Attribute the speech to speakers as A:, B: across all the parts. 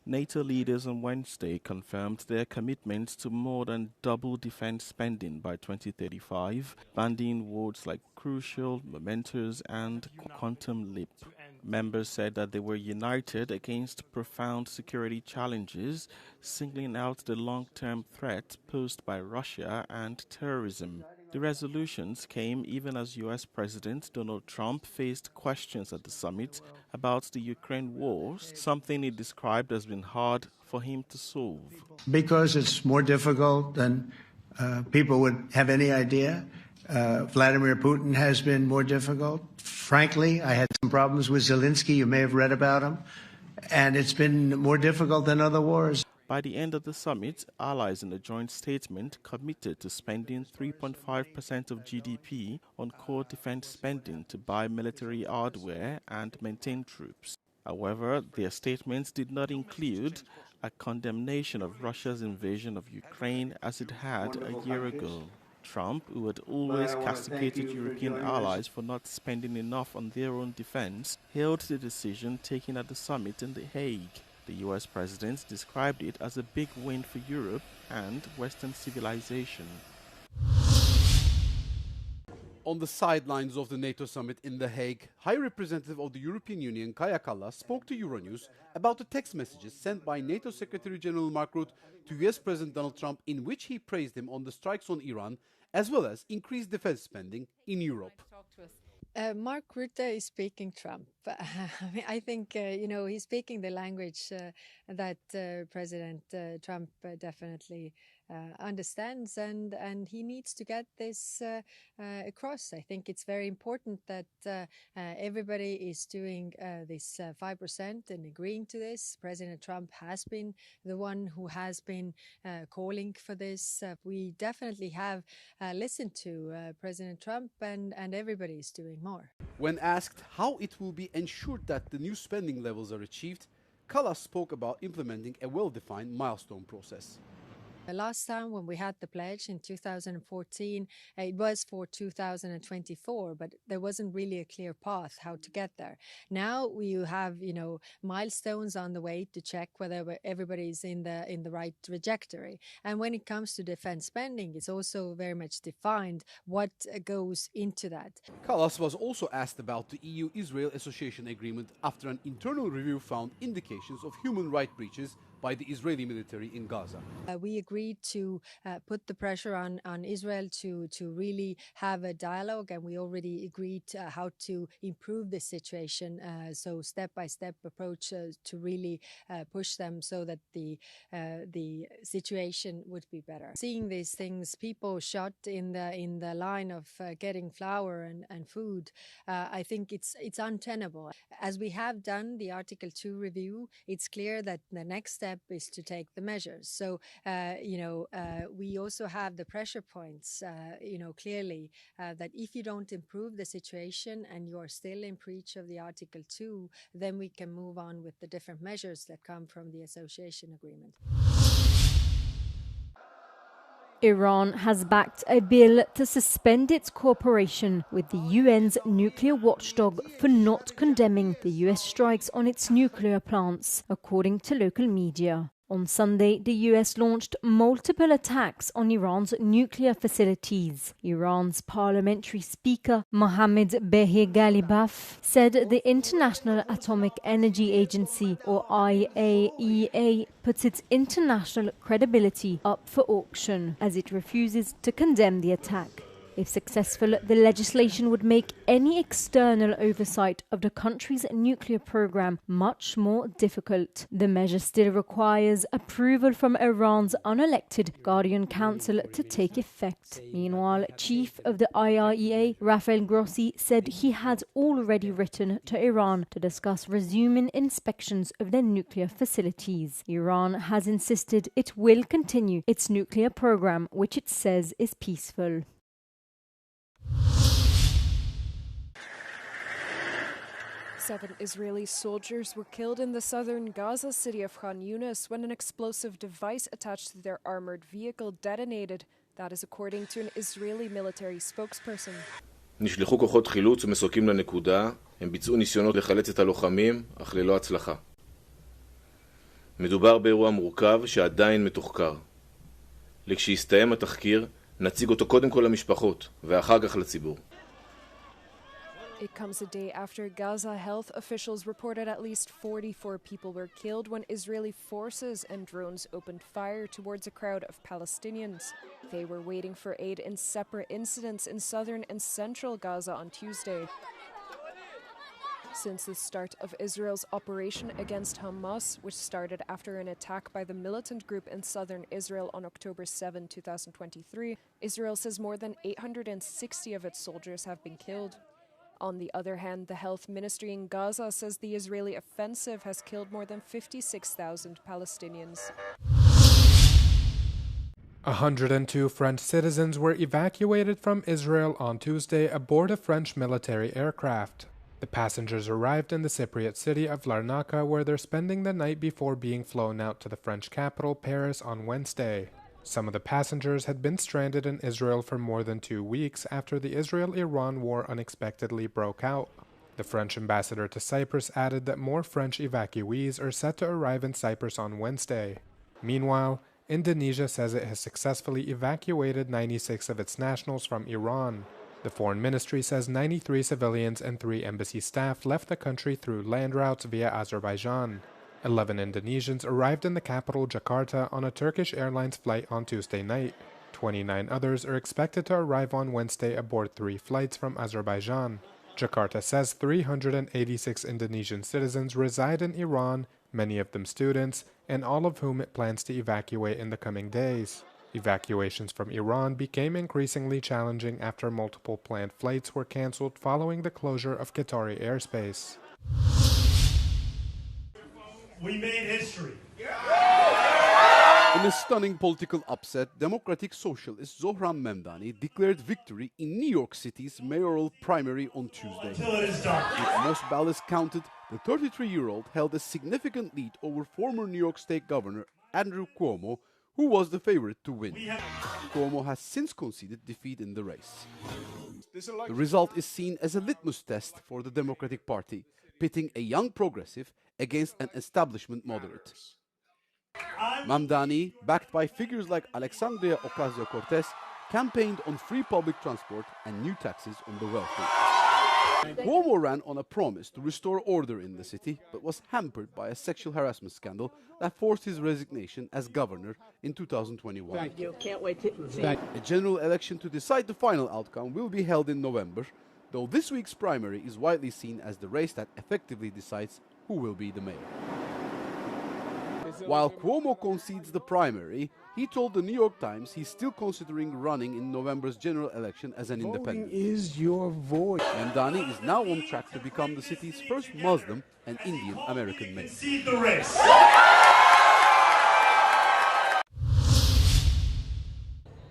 A: NATO leaders on Wednesday confirmed their commitment to more than double defense spending by 2035, bandying words like crucial, momentous, and quantum leap. Members said that they were united against profound security challenges, singling out the long-term threat posed by Russia and terrorism. The resolutions came even as U.S. President Donald Trump faced questions at the summit about the Ukraine war, something he described as being hard for him to solve.
B: Because it's more difficult than people would have any idea. Vladimir Putin has been more difficult. Frankly, I had some problems with Zelensky. You may have read about him. And it's been more difficult than other wars.
A: By the end of the summit, allies in a joint statement committed to spending 3.5% of GDP on core defense spending to buy military hardware and maintain troops. However, their statements did not include a condemnation of Russia's invasion of Ukraine as it had a year ago. Trump, who had always castigated European allies for not spending enough on their own defense, hailed the decision taken at the summit in The Hague. The U.S. president described it as a big win for Europe and Western civilization.
C: On the sidelines of the NATO summit in The Hague, High Representative of the European Union, Kaja Kallas, spoke to Euronews about the text messages sent by NATO Secretary General Mark Rutte to U.S. President Donald Trump, in which he praised him on the strikes on Iran, as well as increased defense spending in Europe.
D: Mark Rutte is speaking Trump. I think, he's speaking the language that President Trump definitely understands, and he needs to get this across. I think it's very important that everybody is doing this 5% and agreeing to this. President Trump has been the one who has been calling for this. We definitely have listened to President Trump, and everybody is doing more.
C: When asked how it will be ensured that the new spending levels are achieved, Kallas spoke about implementing a well-defined milestone process.
D: Last time when we had the pledge in 2014, it was for 2024, but there wasn't really a clear path how to get there. Now we have, milestones on the way to check whether everybody's in the right trajectory. And when it comes to defense spending, it's also very much defined what goes into that.
C: Kallas was also asked about the EU-Israel Association Agreement after an internal review found indications of human rights breaches by the Israeli military in Gaza.
D: We agreed to put the pressure on Israel to really have a dialogue, and we already agreed how to improve the situation. So step-by-step approach to really push them so that the situation would be better. Seeing these things, people shot in the line of getting flour and food, I think it's untenable. As we have done the Article 2 review, it's clear that the next step is to take the measures. So, we also have the pressure points, clearly that if you don't improve the situation and you are still in breach of the Article 2, then we can move on with the different measures that come from the association agreement.
E: Iran has backed a bill to suspend its cooperation with the UN's nuclear watchdog for not condemning the US strikes on its nuclear plants, according to local media. On Sunday, the US launched multiple attacks on Iran's nuclear facilities. Iran's parliamentary speaker, Mohammad Bahir Ghalibaf, said the International Atomic Energy Agency, or IAEA, puts its international credibility up for auction as it refuses to condemn the attack. If successful, the legislation would make any external oversight of the country's nuclear program much more difficult. The measure still requires approval from Iran's unelected Guardian Council to take effect. Meanwhile, Chief of the IAEA, Rafael Grossi, said he had already written to Iran to discuss resuming inspections of their nuclear facilities. Iran has insisted it will continue its nuclear program, which it says is peaceful.
F: 7 Israeli soldiers were killed in the southern Gaza city of Khan Yunis when an explosive device attached to their armored vehicle detonated. That is according to an Israeli military spokesperson.
G: נשלחו כוחות חילוץ ומסוקים לנקודה. הם ביצעו ניסיונות לחלץ את הלוחמים, אך ללא הצלחה. מדובר באירוע מורכב שעדיין מתוחקר. לכשיסתיים התחקיר, נציג אותו קודם כל למשפחות ואחר כך לציבור.
F: It comes a day after Gaza health officials reported at least 44 people were killed when Israeli forces and drones opened fire towards a crowd of Palestinians. They were waiting for aid in separate incidents in southern and central Gaza on Tuesday. Since the start of Israel's operation against Hamas, which started after an attack by the militant group in southern Israel on October 7, 2023, Israel says more than 860 of its soldiers have been killed. On the other hand, the health ministry in Gaza says the Israeli offensive has killed more than 56,000 Palestinians.
H: 102 French citizens were evacuated from Israel on Tuesday aboard a French military aircraft. The passengers arrived in the Cypriot city of Larnaca, where they're spending the night before being flown out to the French capital, Paris, on Wednesday. Some of the passengers had been stranded in Israel for more than 2 weeks after the Israel-Iran war unexpectedly broke out. The French ambassador to Cyprus added that more French evacuees are set to arrive in Cyprus on Wednesday. Meanwhile, Indonesia says it has successfully evacuated 96 of its nationals from Iran. The foreign ministry says 93 civilians and 3 embassy staff left the country through land routes via Azerbaijan. 11 Indonesians arrived in the capital, Jakarta, on a Turkish Airlines flight on Tuesday night. 29 others are expected to arrive on Wednesday aboard 3 flights from Azerbaijan. Jakarta says 386 Indonesian citizens reside in Iran, many of them students, and all of whom it plans to evacuate in the coming days. Evacuations from Iran became increasingly challenging after multiple planned flights were cancelled following the closure of Qatari airspace.
I: We made history.
C: In a stunning political upset, Democratic Socialist Zohran Memdani declared victory in New York City's mayoral primary on Tuesday.
I: Until it is done.
C: With most ballots counted, the 33-year-old held a significant lead over former New York State Governor Andrew Cuomo, who was the favorite to win. Cuomo has since conceded defeat in the race. The result is seen as a litmus test for the Democratic Party, pitting a young progressive against an establishment moderate. Mamdani, backed by figures like Alexandria Ocasio-Cortez, campaigned on free public transport and new taxes on the wealthy. Cuomo ran on a promise to restore order in the city, but was hampered by a sexual harassment scandal that forced his resignation as governor in 2021.
J: Thank you. Can't wait to see.
C: A general election to decide the final outcome will be held in November, though this week's primary is widely seen as the race that effectively decides who will be the mayor. While Cuomo concedes the primary, he told the New York Times he's still considering running in November's general election as an independent.
K: Is your voice.
C: Mamdani is now on track to become the city's first Muslim and Indian American mayor.
I: Concede the race.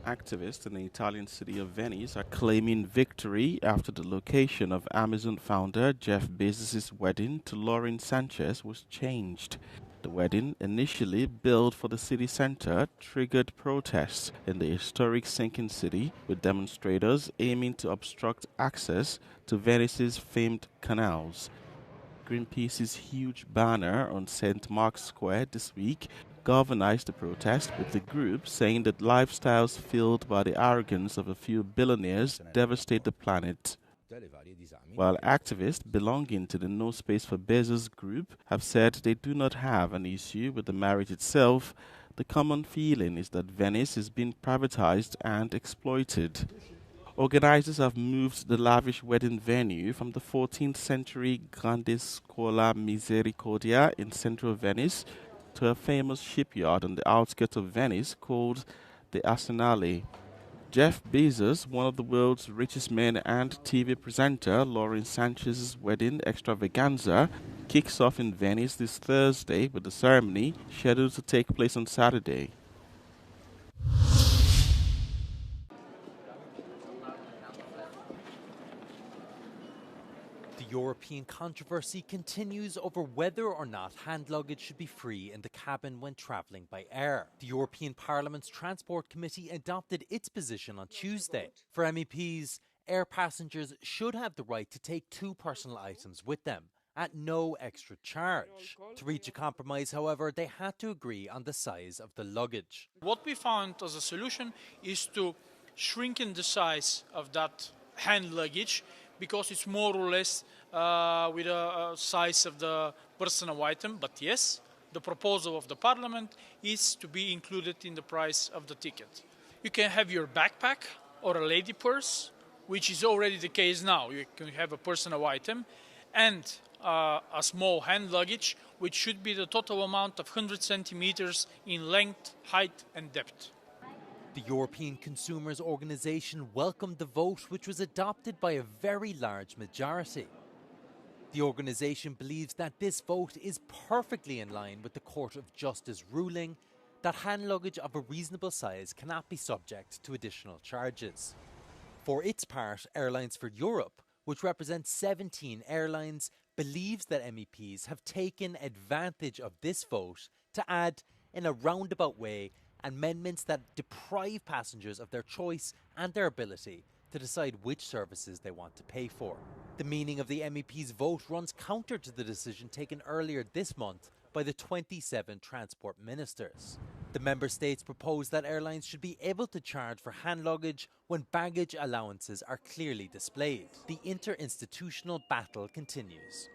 A: Activists in the Italian city of Venice are claiming victory after the location of Amazon founder Jeff Bezos' wedding to Lauren Sanchez was changed. The wedding, initially billed for the city center, triggered protests in the historic sinking city, with demonstrators aiming to obstruct access to Venice's famed canals. Greenpeace's huge banner on St. Mark's Square this week galvanized the protest, with the group saying that lifestyles fueled by the arrogance of a few billionaires devastate the planet. While activists belonging to the No Space for Bezos group have said they do not have an issue with the marriage itself, the common feeling is that Venice is being privatized and exploited. Organizers have moved the lavish wedding venue from the 14th century Grande Scuola Misericordia in central Venice to a famous shipyard on the outskirts of Venice called the Arsenale. Jeff Bezos, one of the world's richest men, and TV presenter Lauren Sanchez's wedding extravaganza kicks off in Venice this Thursday, with the ceremony scheduled to take place on Saturday.
L: The European controversy continues over whether or not hand luggage should be free in the cabin when travelling by air. The European Parliament's Transport Committee adopted its position on Tuesday. For MEPs, air passengers should have the right to take 2 personal items with them, at no extra charge. To reach a compromise, however, they had to agree on the size of the luggage.
J: What we found as a solution is to shrink in the size of that hand luggage, because it's more or less with a size of the personal item. But yes, the proposal of the parliament is to be included in the price of the ticket. You can have your backpack or a lady purse, which is already the case now. You can have a personal item and a small hand luggage, which should be the total amount of 100 centimeters in length, height and depth.
L: The European Consumers Organisation welcomed the vote, which was adopted by a very large majority. The organisation believes that this vote is perfectly in line with the Court of Justice ruling that hand luggage of a reasonable size cannot be subject to additional charges. For its part, Airlines for Europe, which represents 17 airlines, believes that MEPs have taken advantage of this vote to add, in a roundabout way, amendments that deprive passengers of their choice and their ability to decide which services they want to pay for. The meaning of the MEP's vote runs counter to the decision taken earlier this month by the 27 transport ministers. The member states propose that airlines should be able to charge for hand luggage when baggage allowances are clearly displayed. The interinstitutional battle continues.